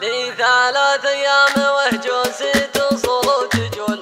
لي 3 أيام وهجوزي توصل وتجول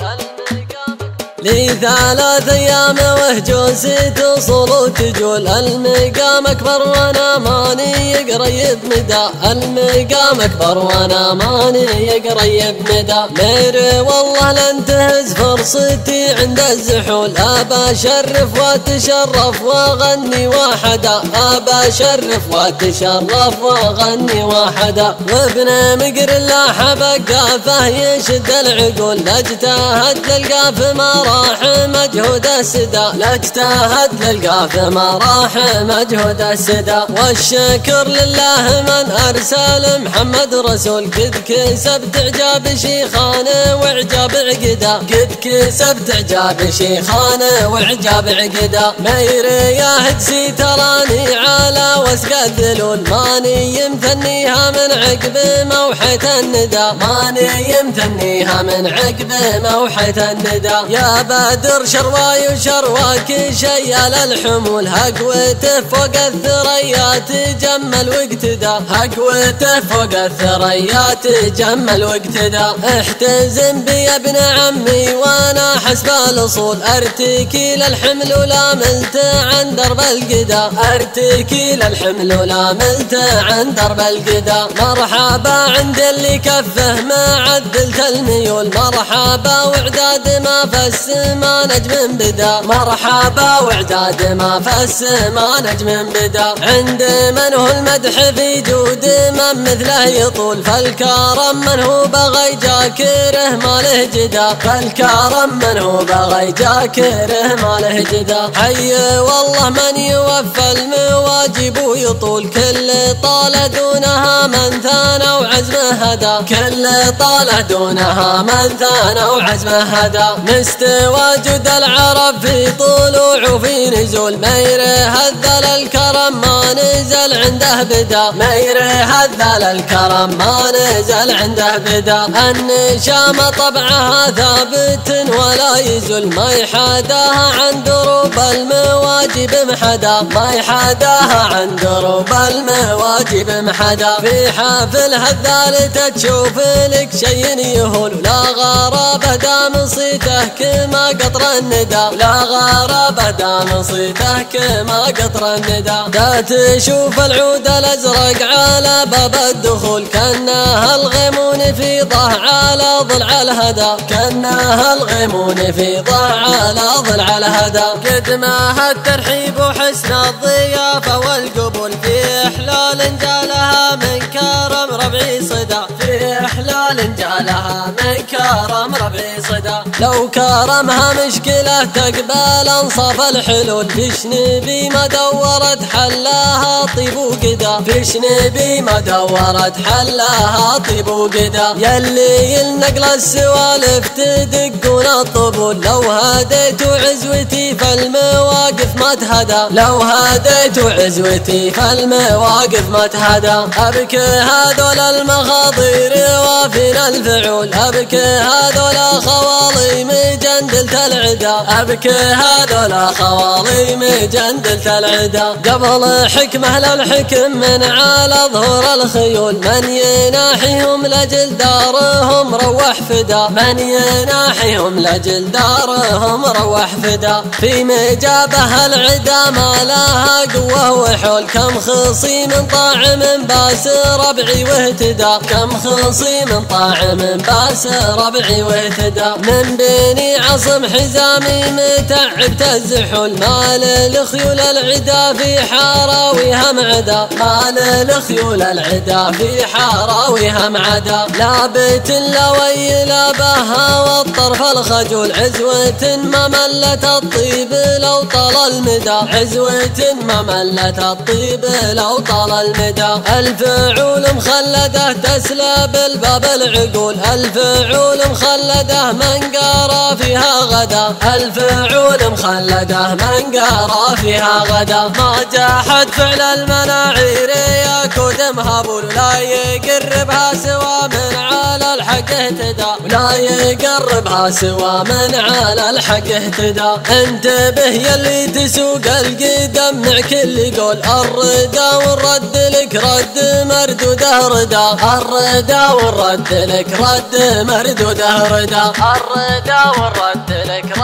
لي 3 أيام وهجوزي توصل وتجول المقام أكبر وأنا ماني قريب مدى المقام أكبر وأنا ماني قريب مدى ميري والله لن تهز فرصتي عند الزحول أبا أشرف وأتشرف وأغني وحدا أبا أشرف وأتشرف وأغني وحدا وابن مقر الله بقافه يشد العقول لا اجتهد للقاف ما راح مجهود السدا لا اجتهد للقاف ما راح مجهود السدا والشكر لله من أرسل محمد رسول قد كسبت إعجاب شيخان وإعجاب عقدا قد كسبت إعجاب شيخان وإعجاب عقدا ميري يا هجسي تراني على وسق الذلول ماني يمثنيها من عقب موحة الندى ماني يمثنيها من عقب موحة الندى يا بدر شرواي وشرواك شيال الحمول هقوته فوق الثريات جمل واقتدى هقوته فوق الثريات جمل واقتدى احتزم بي يا ابن عمي وانا حسب الاصول ارتكي للحمل ولا ملت عن درب القدا ارتكي للحمل ولا ملت عن درب القدا مرحبا عند اللي كفه ما عدلت الميول مرحبا وعداد ما فس ما نجم بدا مرحبا وعداد ما فس ما نجم بدا عند من هو المدح في جود من مثله يطول فالكرم من هو بغي جاكره ما له جدا فالكرم من هو بغي جاكره ما له جدا حي والله من يوفى المواجب ويطول كل طال دونها من ثانى وعزمه هدا كل طال دونها من ثانى وعزمه هدا مستوى جود العرب في طلوع وفي نزول ميري هذل الكرم ما نزل عنده بدا ميري هذل الكرم ما نزل عنده بدا النشامة طبعها ثابت ولا يزول ما يحاداها عن دروب المواجب محدا ما يحاداها عن دروب المواجب محدا في حافل هذال تشوف لك شيء يهول لا غرابة دام صيته كما قطر الندى لا غرابة دام صيته كما قطر الندى دا تشوف العود الازرق على باب الدخول كانها الغيمون في ضه على ضلع الهدى كانها الغيمون في ضه على ضلع الهدى قد ما الترحيب وحسن الضيافة والقبول في إحلال جالها من كرم ربعي صدى في إحلال جالها من كرم ربعي صدى لو كرمها مشكلة تقبل انصاف الحلول فيش نبي ما دورت حلاها طيب وقدا فيش نبي ما دورت حلاها طيب وقدا يلي النقل السوالف تدقون الطبول لو هديت عزوتي فالمواقف ما تهدى لو هديت عزوتي فالمواقف ما تهدى أبكي هذول المخاضير وافينا الفعول أبكي هذول خواليم جندلة العدا أبكي هذول خواليم جندلة العدا قبل حكمه للحكم من على ظهور الخيول من يناحيهم لجل دارهم روح فدا من يناحيهم لجل دارهم روح فدا في مجابه العدا ما لها قوة وحول كم خصيم طاعم باس ربعي واهتدى كم خصيم طاعم باس ربعي واهتدى من بيني عصم حزامي متعبت الزحول مال الخيول العدا في حراويها معدا مال الخيول العدا في حراويها معدا لابت لويل بها والطرف الخجول عزوة ما ملت الطيب لو طال المدى عزوة ما ملت الطيب لو طال المدى الفعول مخلده تسلب الباب العقول الفعول مخلده من قارى فيها غدا الفعول مخلده من قارى فيها غدا ما جاحد فعل المناعير يا كود مهبول لا يقربها سوى من على الحق الحق اهتدى ولا يقربها سوى من على الحق اهتدى. انتبه يلي تسوق القدم مع كل قول الردى والرد لك رد مردوده ردا. الردى والرد لك رد مردوده ردا. الردى والرد لك